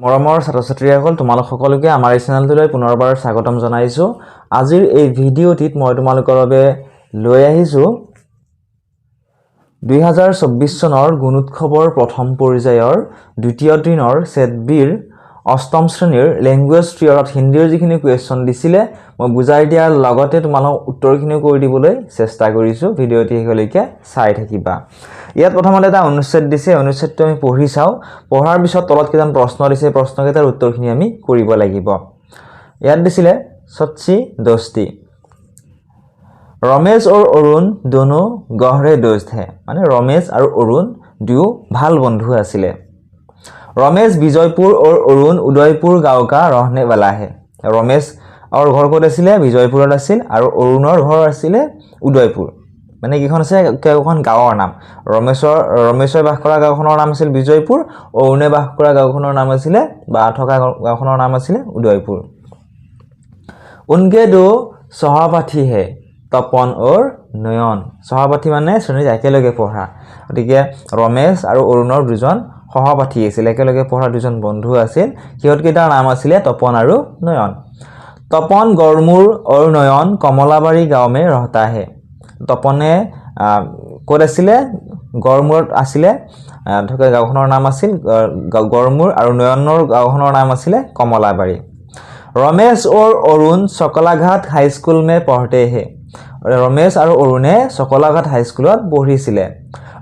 মৰমৰ ছাত্ৰ-ছাত্ৰীসকল তোমালোক সকলোকে আমাৰ এই চেনেলটোলৈ পুনৰবাৰ স্বাগতম জনাইছো। আজিৰ এই ভিডিঅ'টিত মই তোমালোকৰ বাবে লৈ আহিছো 2024 চনৰ গুণোৎসৱৰ প্ৰথম পৰ্যায়ৰ দ্বিতীয় দিনৰ সেট বিৰ অষ্টম শ্ৰেণীৰ ল্যাঙ্গুৱেজ থিয়ৰত হিন্দীৰ যিখিনি কোৱেশ্চন দিছিলে মই বুজাই দিয়াৰ লগতে তোমালোক উত্তৰখিনি কৰি দিবলৈ চেষ্টা কৰিছো। ভিডিঅ'টি হেলৈকে চাই থাকিবা। ইয়াত প্ৰথমতে এটা অনুচ্ছেদ দিছে, অনুচ্ছেদটো আমি পঢ়ি চাও। পঢ়াৰ পিছত তলত কেইটামান প্ৰশ্ন দিছে, প্ৰশ্নকেইটাৰ উত্তৰখিনি আমি কৰিব লাগিব। ইয়াত দিছিলে सच्ची दोस्ती। रमेश और अरुण दोनों गहरे दोस्त हैं, माने रमेश और अरुण दुयो भाल बंधु आसिले। रमेश विजयपुर और अरुण उदयपुर गांव का रहने वाला है। रमेश और घर को आसिले विजयपुर आसिल और अरुणर घर आसिले उदयपुर, माने किखन আছে কেইখন গাঁৱৰ নাম। ৰমেশৰ বাস কৰা গাঁওখনৰ নাম আছিল বিজয়পুৰ, অৰুণে বাস কৰা গাঁওখনৰ নাম আছিল বা থকা গাঁওখনৰ নাম আছিল উদয়পুৰ। उनके दो सहपाठी है तपन और नयन। सहपाठी माने শ্ৰেণীত একেলগে পঢ়া, গতিকে ৰমেশ আৰু অৰুণৰ দুজন সহপাঠী আছিল, একেলগে পঢ়া দুজন বন্ধু আছিল। সিহঁতকেইটাৰ নাম আছিল তপন আৰু নয়ন। तपन गरमुर और नयन कमलाबाड़ी गाँव में रहता है। तपने ক'ত আছিলে? গৰমুৰত আছিলে, থকা গাঁওখনৰ নাম আছিল গৰমুৰ আৰু নয়নৰ গাঁওখনৰ নাম আছিল কমলাবাৰী। रमेश और अरुण सकलाघाट हाई स्कूल में पढ़ते हैं। रमेश और अरुणे सकलाघाट हाई स्कूल पढ़िছিলে।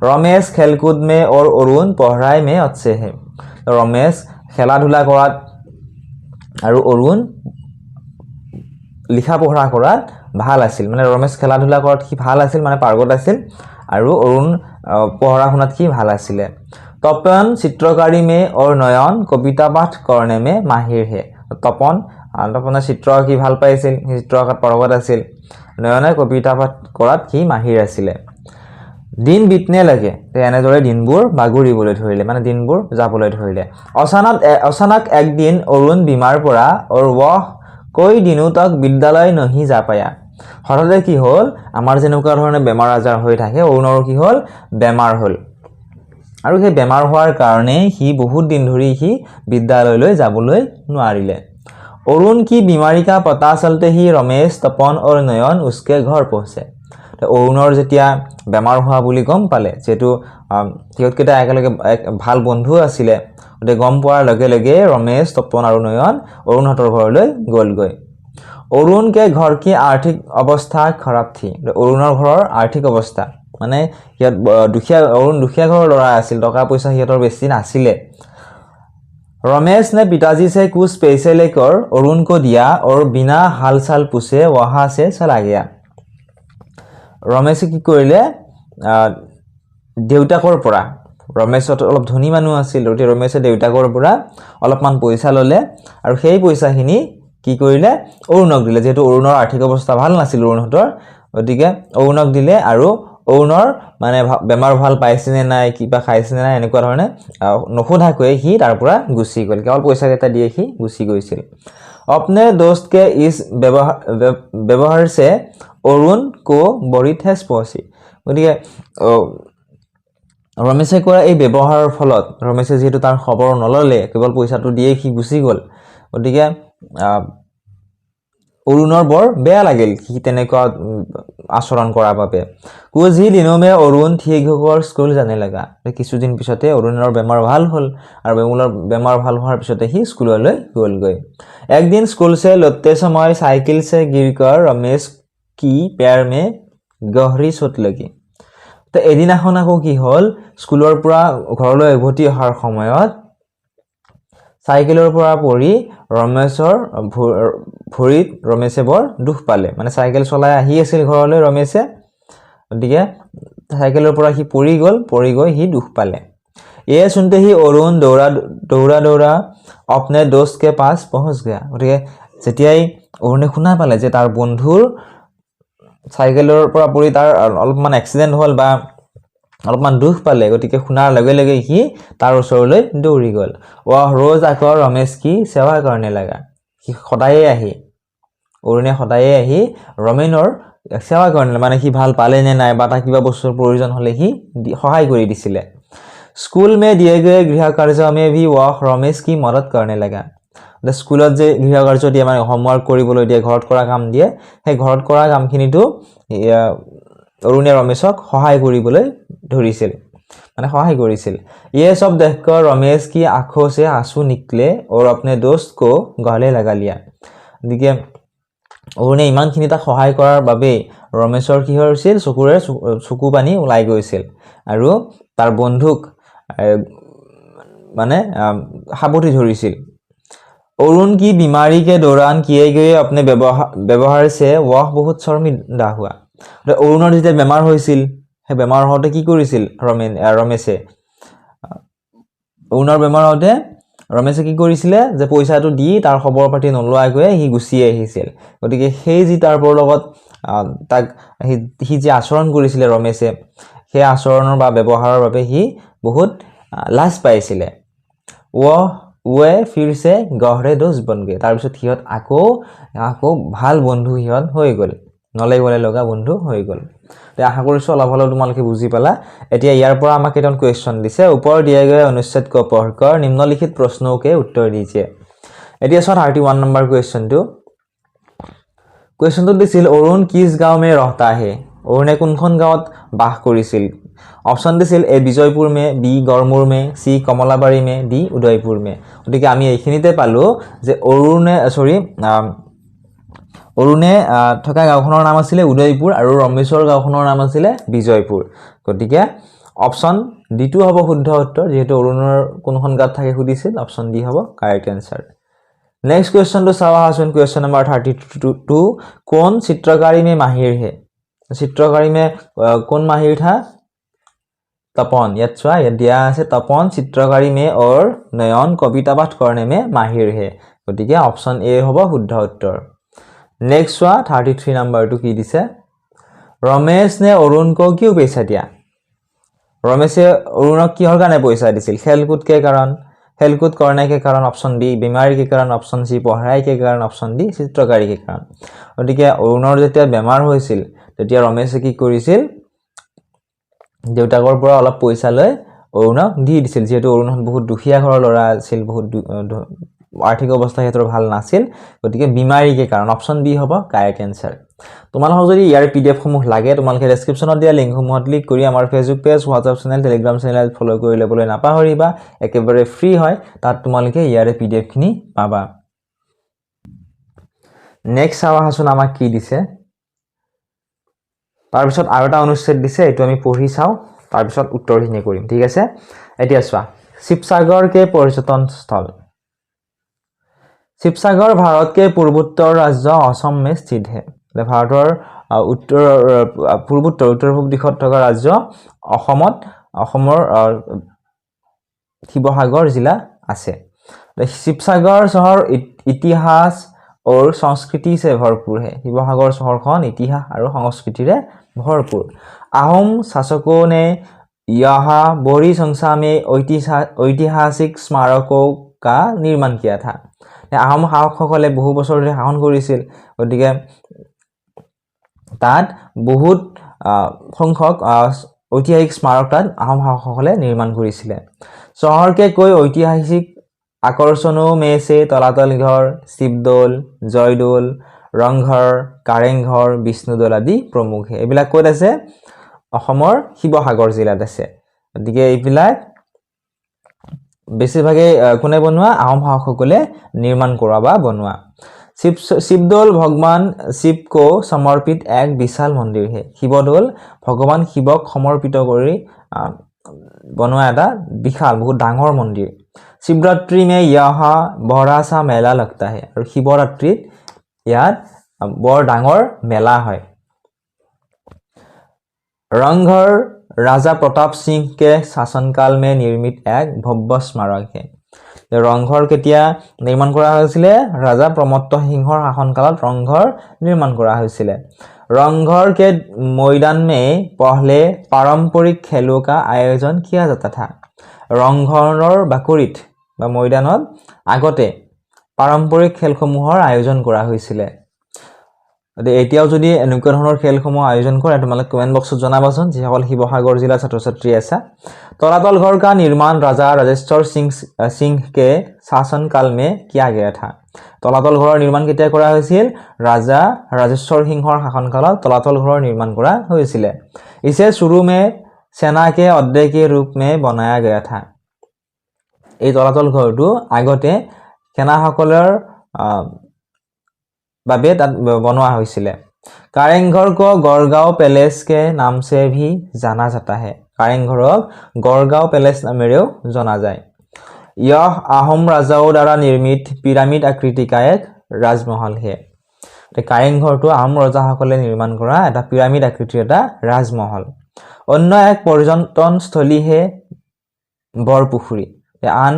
रमेश खेलकूद में और अरुण पढ़ाई में अच्छे हैं। रमेश खेला धूला करात और अरुण लिखा पढ़ा करात ভাল আছিল, মানে ৰমেশ খেলা ধূলা কৰাত কি ভাল আছিল, মানে পাৰ্গত আছিল, আৰু অৰুণ পঢ়া শুনাত কি ভাল আছিল। तपन चित्रकारी में और नयन कविता पाठ करने में माहिर है। तपने चित्र কি ভাল পাইছিল, চিত্ৰ আঁকাত পাৰ্গত আছিল। নয়নে কবিতা পাঠ কৰাত কি মাহিৰ আছিল। दिन बीतने लगे, এনেদৰে দিনবোৰ বাগৰিবলৈ ধৰিলে, মানে দিনবোৰ যাবলৈ ধৰিলে। अचानक एक दिन अरुण बीमार पड़ा और वह कई दिनों तक विद्यालय नहीं जा पाया। হঠাতে কি হল, আমাৰ যেনেকুৱা ধৰণে বেমাৰ আজাৰ হৈ থাকে, অৰুণৰ কি হল, বেমাৰ হল, আৰু সেই বেমাৰ হোৱাৰ কাৰণে সি বহুত দিন ধৰি সি বিদ্যালয়লৈ যাবলৈ নোৱাৰিলে। अरुण की बीमारी का पता चलते ही रमेश, तपन और नयन उसके घर पहुंचे। অৰুণৰ যেতিয়া বেমাৰ হোৱা বুলি গম পালে, যেহেতু সিহঁতকেইটা একেলগে ভাল বন্ধু আছিলে, গতিকে গম পোৱাৰ লগে লগে ৰমেশ, তপন আৰু নয়ন অৰুণহঁতৰ ঘৰলৈ গ'লগৈ। अरुण के घर की आर्थिक अवस्था खराब थी। अरुणर घৰৰ आर्थिक अवस्था মানে সিহঁত অৰুণ দুখীয়া ঘৰৰ ল'ৰা আছিল, টকা পইচা সিহঁতৰ বেছি নাছিলে। रमेश ने पिताजी से कुछ पैसे लेकर अरुण को दिया और बिना हाल चाल पूछे वहां से चला गया। रमेशे কি কৰিলে, দেউতাকৰ পৰা, ৰমেশ অলপ ধনী মানুহ আছিল, ৰমেশে দেউতাকৰ পৰা অলপমান পইচা ললে আৰু সেই পইচাখিনি কি কৰিলে, অৰুণক দিলে। যেহেতু অৰুণৰ আৰ্থিক অৱস্থা ভাল নাছিল অৰুণহঁতৰ, গতিকে অৰুণক দিলে আৰু অৰুণৰ মানে বেমাৰ ভাল পাইছেনে নাই, কিবা খাইছেনে নাই, এনেকুৱা ধৰণে নসোধাকৈ সি তাৰ পৰা গুচি গ'ল, কেৱল পইচা কেইটা দিয়ে সি গুচি গৈছিল। अपने दोस्त के इस व्यवहार से अरुण को बड़ी ठेस पहुंची। গতিকে ৰমেশে কৰা এই ব্যৱহাৰৰ ফলত ৰমেশে যেহেতু তাৰ খবৰ নললে, কেৱল পইচাটো দিয়ে সি গুচি গ'ল, গতিকে অৰুণৰ বৰ বেয়া লাগিল সি তেনেকুৱা আচৰণ কৰাৰ বাবে। कुछ ही दिनों में अरुण ठीक होकर स्कूल जाने लगा। কিছুদিন পিছতে অৰুণৰ বেমাৰ ভাল হ'ল আৰু বেমাৰ ভাল হোৱাৰ পিছতে সি স্কুললৈ গ'লগৈ। एक दिन स्कूल से लौटते समय साइकिल से गिरकर रमेश की पैर में गहरी चोट लगी। তো এদিনাখন আকৌ কি হ'ল, স্কুলৰ পৰা ঘৰলৈ উভতি অহাৰ সময়ত চাইকেলৰ পৰা পৰি ৰমেশৰ ভৰিত ৰমেশে বৰ দুখ পালে, মানে চাইকেল চলাই আহি আছিল ঘৰলৈ ৰমেশে, গতিকে চাইকেলৰ পৰা সি পৰি গৈ সি দুখ পালে। ये सुनते ही अरुण दौड़ा अपने दोस्त के पास पहुंच गया। গতিকে যেতিয়াই অৰুণে শুনা পালে যে তাৰ বন্ধুৰ চাইকেলৰ পৰা পৰি তাৰ অলপমান এক্সিডেন্ট হ'ল বা অলপমান দুখ পালে, গতিকে শুনাৰ লগে লগে সি তাৰ ওচৰলৈ দৌৰি গ'ল। वह रोज आकर रमेश की सेवा करने लगा। সি অৰুণে সদায়ে আহি ৰমেনৰ সেৱা কৰিলে, মানে সি ভাল পালে নে নাই বা তাৰ কিবা বস্তুৰ প্ৰয়োজন হলে সি সহায় কৰি দিছিলে। स्कूल में दिए गए गृह कार्य में भी वह रमेश की मदद करने लगा স্কুলত যে গৃহ কাৰ্য দিয়ে মানে হোমৱৰ্ক কৰিবলৈ দিয়ে ঘৰত কৰা কাম দিয়ে সেই ঘৰত কৰা কামখিনিটো অৰুণে ৰমেশক সহায় কৰিবলৈ ধৰিছিল মানে সহায় কৰিছিল ये सब देखकर रमेश की आंखों से आंसू निकले और अपने दोस्त को गले लगा लिया दिके অৰুণে ইমানখিনি তাক সহায় কৰাৰ বাবে ৰমেশৰ কি হৈছিল চকুৰে চকু পানী ওলাই গৈছিল আৰু তাৰ বন্ধুক মানে হাবতি ধৰিছিল अरुण की बीमारी के दौरान किए गए अपने व्यवहार से वह बहुत शर्मिंदा हुआ अरुणर যেতিয়া বেমাৰ হৈছিল হে বেমাৰ হওঁতে কি কৰিছিল ৰমেশে অৰুণৰ বেমাৰ হওঁতে ৰমেশে কি কৰিছিল যে পইচাটো দি তাৰ খবৰ পাতি নলোৱাকৈ হি গুছি আহিছিল গতিকে সেই যি তাৰ লগত তাক হি যে আচৰণ কৰিছিল ৰমেশে সেই আচৰণৰ বা ব্যৱহাৰৰ বাবে হি বহুত লাজ পাইছিল वे फिर से गहरे दोस्त बन गए तार पिছত हियत आको ভাল বন্ধু হিয়ত হৈ গল নলে গলে লগা বন্ধু হৈ গল তে আশা কৰিছো অলপ হলো তোমালোকে বুজি পালা এতিয়া ইয়াৰ পৰা আমাক কেইটান কোৱেশ্চন দিছে ওপৰ দিয়া গয়া অনুচ্ছেদ को पढ़कर निम्नलिखित प्रश्नों के उत्तर दीजिए এতিয়া 31 नंबर क्वेश्चनটো दिছিল अरुण किस गांव में रहता है अरुणे कोनখন गांवত বাস কৰিছিল ऑप्शन दिছিল ए विजयपुर में बी गरमुर में सी कमलाबाड़ी में डी उदयपुर में গতিকে আমি এইখিনিতে পালো যে অৰুণে থকা গাঁওখনৰ নাম আছিল উদয়পুৰ আৰু ৰমেশৰ গাঁওখনৰ নাম আছিল বিজয়পুৰ গতিকে অপচন ডি টু হ'ব শুদ্ধ উত্তৰ যেহেতু অৰুণৰ কোনখন গাঁৱত থাকে সুধিছিল অপচন ডি হ'ব কাৰেক্ট आंसर नेक्स्ट क्वेश्चन तो सावा हसन क्वेश्चन नंबर 32 कौन चित्रकारी में माहिर है चित्रकारी में कौन माहिर था तपन यत्वा यदिया से तपन चित्रकारी में और नयन कविता पाठ करने में माहिर है गतिके ऑप्शन ए होबो शुद्ध उत्तर नेक्स्ट 33 नंबर टू की दिसे रमेश ने अरुण को क्यों पैसा दिया रमेशे अरुणक किहर কাৰণে पैसा दिছিল खेलकूद के कारण खेलकूद करने के कारण ऑप्शन बी बीमारी के कारण ऑप्शन सी पढ़ाई के कारण ऑप्शन डी चित्रकारी के कारण गतिके अरुणर যেতিয়া বেমাৰ হৈছিল তেতিয়া ৰমেশে কি কৰিছিল দেউতাকৰ পৰা অলপ পইচা লৈ অৰুণক দি দিছিল যেহেতু অৰুণ বহুত দুখীয়া ঘৰৰ ল'ৰা আছিল বহুত আৰ্থিক অৱস্থা হেতৰ ভাল নাছিল গতিকে বিমাৰী के कारण অপচন বি হ'ব কাৰেক্ট आंसर তোমালোকক যদি ইয়াৰ পিডিএফ সমূহ লাগে তোমালোকে ডেসক্ৰিপচনত দিয়া লিংক সমূহত ক্লিক কৰি আমাৰ Facebook page WhatsApp channel Telegram channel follow কৰি লবলৈ নাপাহৰিবা একেবাৰে ফ্ৰী হয় তাত তোমালোকে ইয়াৰ পিডিএফ খিনি পাবা নেক্সট আৱা হাসুন আমাক কি দিছে तार पिছত আৰু এটা অনুচ্ছেদ দিছে এটো আমি পঢ়ি চাও तार पिছত উত্তৰখিনি কৰিম ঠিক আছে এতিয়া চোৱা शिवसागर के पर्यटन स्थल शिवसागर भारत के पूर्वोत्तर राज्य असम में स्थित है भारतर पूर्वोत्तर उत्तर पूर्व दिशत থকা राज्य অসমৰ শিৱসাগৰ জিলা আছে शिवसागर शहर इतिहास और संस्कृति से भरपूर है शिवसागर शहरখন इतिहास और संस्कृति रे भरपूर आहोम शासकों ने यहाँ बोरी संसा में ऐतिहासिक स्मारकों का निर्माण किया था आहोम शाসকসকলে বহু বছৰ ধৰি শাসন কৰিছিল গতিকে তাত বহুত সংখ্যক ঐতিহাসিক স্মাৰক তাত आहोम শাসকসকলে নিৰ্মাণ কৰিছিল शहर के कोई ऐतिहासिक आकर्षणों में से तलातल घर शिवदौल जयदौल रंगघर कारेंघर विष्णुदौल आदि प्रमुख है एबिला कोड আছে অসমৰ শিৱসাগৰ জিলাত আছে গতিকে এইবিলাক বেছিভাগে কোনে বনোৱা আহোম শাসকসকলে নিৰ্মাণ কৰা বা বনোৱা शिवदौल भगवान शिव को समर्पित एक विशाल मंदिर है शिवदौल भगवान शिवक समर्पित কৰি बनवा এটা विशाल बहुत डांगर मंदिर शिवरात्रि में यहाँ बड़ा सा मेला लगता है और शिवरात्रि यार बर डांगर मेला है रंगघर राजा प्रताप सिंह के शासनकाल में निर्मित एक भव्य स्मारक है रंगघर केতিয়া निर्माण কৰা হৈছিল राजा प्रमत्त सिंहर शासनकाলত रंगघर निर्माण কৰা হৈছিল रंगघर के मैदान में पहले पारंपरिक खेलों का आयोजन किया जाता था रंगघৰৰ বাকৰিত বা ময়দানত আগতে পাৰম্পৰিক খেলসমূহৰ আয়োজন কৰা হৈছিল এতিয়াও যদি এনেকুৱা ধৰণৰ খেলসমূহ আয়োজন কৰে তোমালোকে কমেন্ট বক্সত জনাবাচোন যিসকল শিৱসাগৰ জিলাৰ ছাত্ৰ ছাত্ৰী আছে তলাতল ঘৰ का निर्माण राजा राजेश्वर सिंह के शासन काल में किया गया था তলাতল ঘৰৰ নিৰ্মাণ কেতিয়া কৰা হৈছিল ৰাজা ৰাজেশ্বৰ সিংহৰ শাসনকালত তলাতল ঘৰৰ নিৰ্মাণ কৰা হৈছিল इसे शुरू में सेना के अड्डे के रूप में बनाया गया था এই তলাতল ঘৰটো আগতে সেনাসকলৰ বাবে তাত বনোৱা হৈছিল कारेंघर को गढ़गांव पैलेस के नाम से भी जाना जाता है कारेंघरक गढ़गांव पैलेस नामेरेও জনা যায় यह आहम राजाओं द्वारा निर्मित पिरामिड आकृति का एक राजमहल है कारेंघरটো आहम ৰজাসকলে নিৰ্মাণ কৰা এটা পিৰামিড আকৃতিৰ এটা ৰাজমহল অন্য এক পৰ্যটনস্থলী হে বৰপুখুৰী আন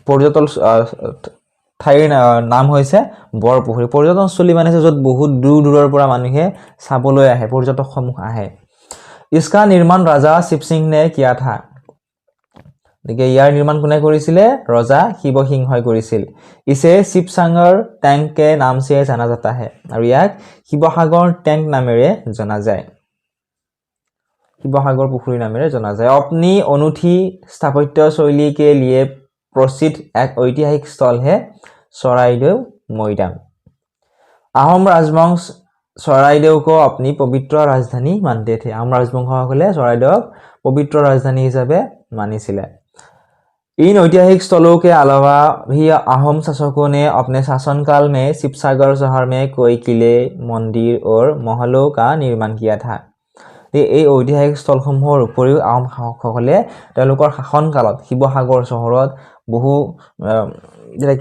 পৰ্যটন ঠাইৰ নাম হৈছে বৰপুখুৰী পৰ্যটনস্থলী মানে যত বহুত দূৰ দূৰৰ পৰা মানুহে চাবলৈ আহে পৰ্যটকসমূহ আহে इसका निर्माण राजा शिव सिंह ने किया था देखिए यार निर्माण कोने কৰিছিলে ৰজা শিৱ সিংহই কৰিছিল इसे शिवसागर टैंक के नाम से जाना जाता है আৰু ইয়াক শিৱসাগৰ टैंक নামেৰে জনা যায় শিৱসাগৰ পুখুৰী নামেৰে জনা যায় अपनी अनूठी स्थापत्य शैली के लिए प्रसिद्ध एक ऐतिहासिक स्थल है सराइदेव मैदान आहम राजवंश सराइदेव को अपनी पवित्र राजधानी मानते थे आहम राजवंशসকলে सराइदेवক पवित्र राजधानी हिसाबे मानिছিলে इन ऐतिहासिक स्थलों के अलावा भी आहम शासकों ने अपने शासनकाल में शिवसागर शहर में कई किले मंदिर और महलों का निर्माण किया था এই ঐতিহাসিক স্থলসমূহৰ উপৰিও আহোম শাসকসকলে তেওঁলোকৰ শাসনকালত শিৱসাগৰ চহৰত বহু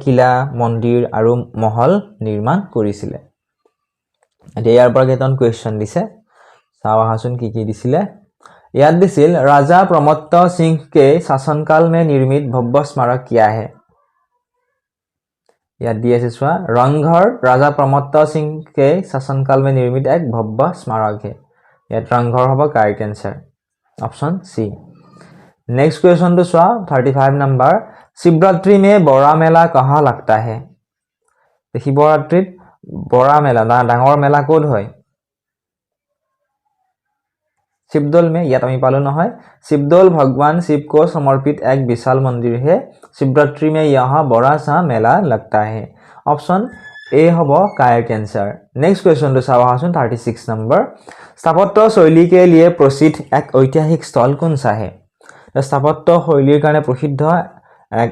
কিলা মন্দিৰ আৰু মহল নিৰ্মাণ কৰিছিল ইয়াৰ পৰা কেইটামান কোৱেশ্চন দিছে চাও আহাচোন কি কি দিছিলে याद दिसिल राजा प्रमत्त सिंह के शासनकाल में निर्मित भव्य स्मारक क्या है याद दिए से स्वा रंगघर राजा प्रमत्त सिंह के शासनकाल में निर्मित एक भव्य स्मारक है याद रंगघर होगा correct answer option C next question तो स्वा 35 नंबर शिवरात्रि में बड़ा मेला कहाँ लगता है शिवरात्रित बड़ा मेला डांगर मेला कोड হয় शिवदौल में यात आमी पालो নহয় शिवदौल भगवान शिव को समर्पित एक विशाल मंदिर है शिवरात्रि में यहाँ बड़ा सा मेला लगता है ऑप्शन ए होबो करेक्ट आंसर नेक्स्ट क्वेश्चन तो चावा आछन 36 नंबर स्थापत्य शैली के लिए प्रसिद्ध एक ऐतिहासिक स्थल कौन सा है स्थापत्य शैलीर কাৰণে प्रसिद्ध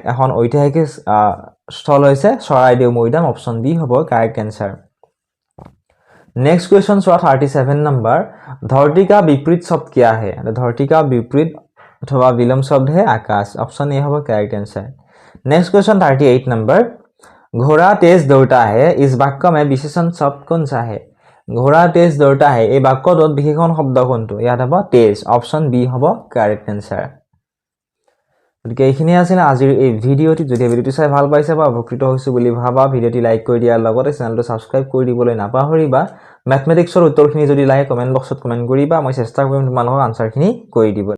এখন ঐতিহাসিক স্থল হৈছে সৰাইদেউ মৈদাম ऑप्शन बी होबो correct answer next question 37 number धरती का विपरीत शब्द क्या है धरती का विपरीत अथवा विलोम शब्द है आकाश ऑप्शन ए होगा correct answer next question 38 number घोड़ा तेज दौड़ता है इस वाक्य में विशेषण शब्द कौन सा है घोड़ा तेज दौड़ता है এই বাক্যটোত বিশেষণ শব্দ কোনটো ইয়াত হ'ব তেজ ऑप्शन बी होगा करेक्ट आंसर গতিকে এইখিনি আছিল আজিৰ এই ভিডিওটি যদি ভিডিওটি চাই ভাল পাইছে বা উপকৃত হৈছো বুলি ভাবা ভিডিওটি লাইক কৰি দিয়াৰ লগতে চেনেলটো সাবস্ক্ৰাইব কৰি দিবলৈ নাপাহৰিবা ম্যাথমেটিক্সৰ উত্তৰখিনি যদি লাগে কমেন্ট বক্সত কমেন্ট কৰিবা মই চেষ্টা কৰিম তোমালোকক আনসাৰখিনি কৰি দিব